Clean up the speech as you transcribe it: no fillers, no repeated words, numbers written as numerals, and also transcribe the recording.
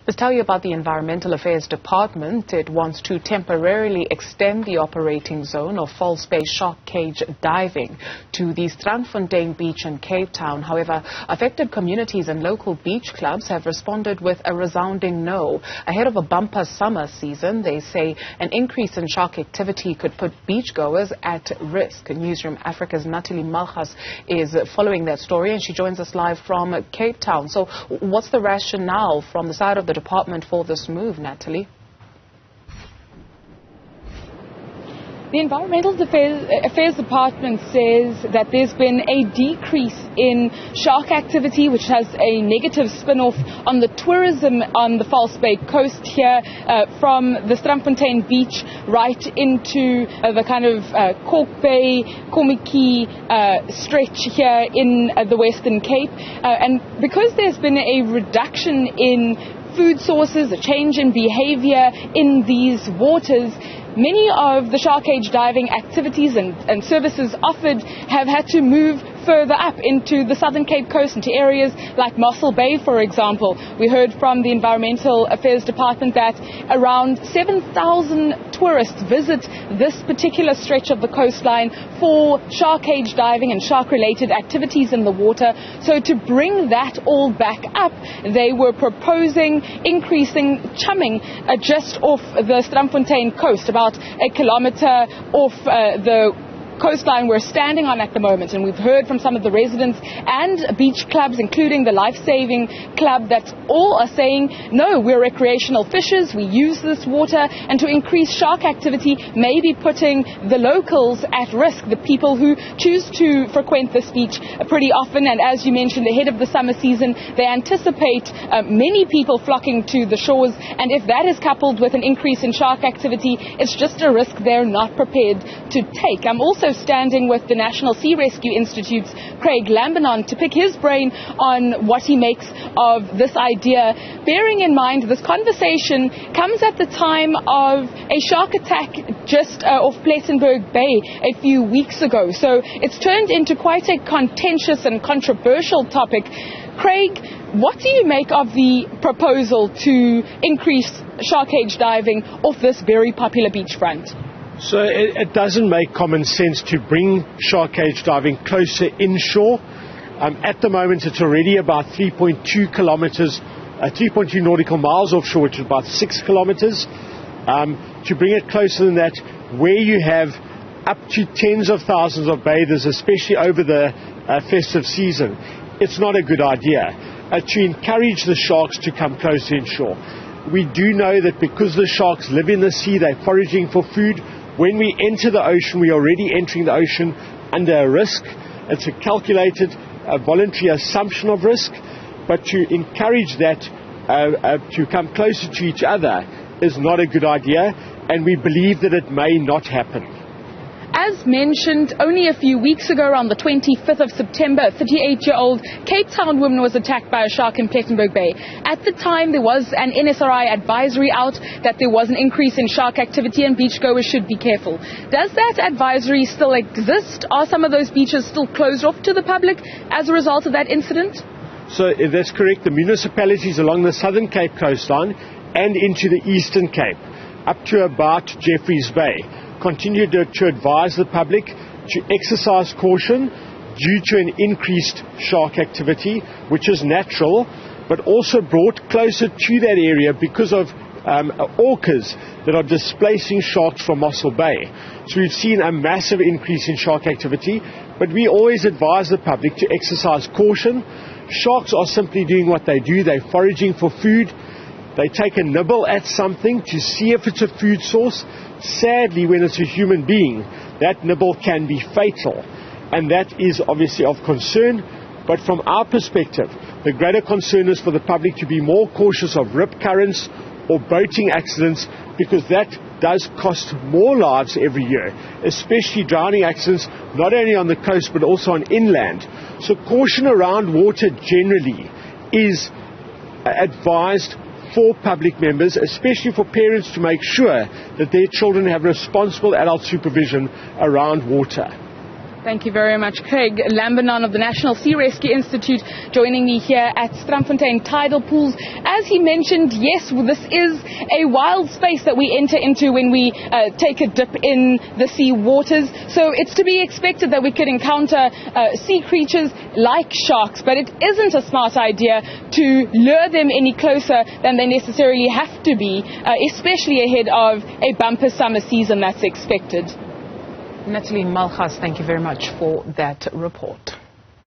Let's tell you about the Environmental Affairs Department. It wants to temporarily extend the operating zone of false bay shark cage diving to the Strandfontein beach in Cape Town. However, affected communities and local beach clubs have responded with a resounding no. Ahead of a bumper summer season, they say an increase in shark activity could put beachgoers at risk. Newsroom Afrika's Natalie Malgas is following that story, and she joins us live from Cape Town. So what's the rationale from the side of the department for this move, Natalie? The Environmental Affairs Department says that there's been a decrease in shark activity, which has a negative spin-off on the tourism on the False Bay coast here, from the Strandfontein beach right into the kind of Cork Bay, Komiki stretch here in the Western Cape. And because there's been a reduction in food sources, a change in behavior in these waters, many of the shark cage diving activities and services offered have had to move further up into the Southern Cape coast, into areas like Mossel Bay, for example. We heard from the Environmental Affairs Department that around 7,000 tourists visit this particular stretch of the coastline for shark cage diving and shark-related activities in the water. So to bring that all back up, they were proposing increasing chumming just off the Strandfontein coast, about a kilometre off the coastline we're standing on at the moment. And we've heard from some of the residents and beach clubs, including the Life Saving Club, that all are saying, no, we're recreational fishers, we use this water, and to increase shark activity may be putting the locals at risk, the people who choose to frequent this beach pretty often. And as you mentioned, ahead of the summer season, they anticipate many people flocking to the shores, and if that is coupled with an increase in shark activity, it's just a risk they're not prepared to take. I'm also standing with the National Sea Rescue Institute's Craig Lambinon to pick his brain on what he makes of this idea, bearing in mind this conversation comes at the time of a shark attack just off Plettenberg Bay a few weeks ago. So it's turned into quite a contentious and controversial topic. Craig, what do you make of the proposal to increase shark cage diving off this very popular beachfront? So it doesn't make common sense to bring shark cage diving closer inshore. At the moment, it's already about 3.2 kilometers, 3.2 nautical miles offshore, which is about 6 kilometers. To bring it closer than that, where you have up to tens of thousands of bathers, especially over the festive season, it's not a good idea. To encourage the sharks to come closer inshore. We do know that because the sharks live in the sea, they're foraging for food. When we enter the ocean, we are already entering the ocean under a risk. It's a calculated, voluntary assumption of risk, but to encourage that to come closer to each other is not a good idea, and we believe that it may not happen. As mentioned, only a few weeks ago, around the 25th of September, a 38-year-old Cape Town woman was attacked by a shark in Plettenberg Bay. At the time, there was an NSRI advisory out that there was an increase in shark activity and beachgoers should be careful. Does that advisory still exist? Are some of those beaches still closed off to the public as a result of that incident? So that's correct. The municipalities along the Southern Cape coastline and into the Eastern Cape, up to about Jeffreys Bay, continue to advise the public to exercise caution due to an increased shark activity, which is natural, but also brought closer to that area because of orcas that are displacing sharks from Mossel Bay. So we've seen a massive increase in shark activity, but we always advise the public to exercise caution. Sharks are simply doing what they do. They're foraging for food. They take a nibble at something to see if it's a food source. Sadly, when it's a human being, that nibble can be fatal, and that is obviously of concern. But from our perspective, the greater concern is for the public to be more cautious of rip currents or boating accidents, because that does cost more lives every year, especially drowning accidents, not only on the coast but also on inland. So caution around water generally is advised for public members, especially for parents, to make sure that their children have responsible adult supervision around water. Thank you very much, Craig Lambanon of the National Sea Rescue Institute joining me here at Strandfontein Tidal Pools. As he mentioned, yes, this is a wild space that we enter into when we take a dip in the sea waters. So it's to be expected that we could encounter sea creatures like sharks, but it isn't a smart idea to lure them any closer than they necessarily have to be, especially ahead of a bumper summer season that's expected. Natalie, Malgas, thank you very much for that report.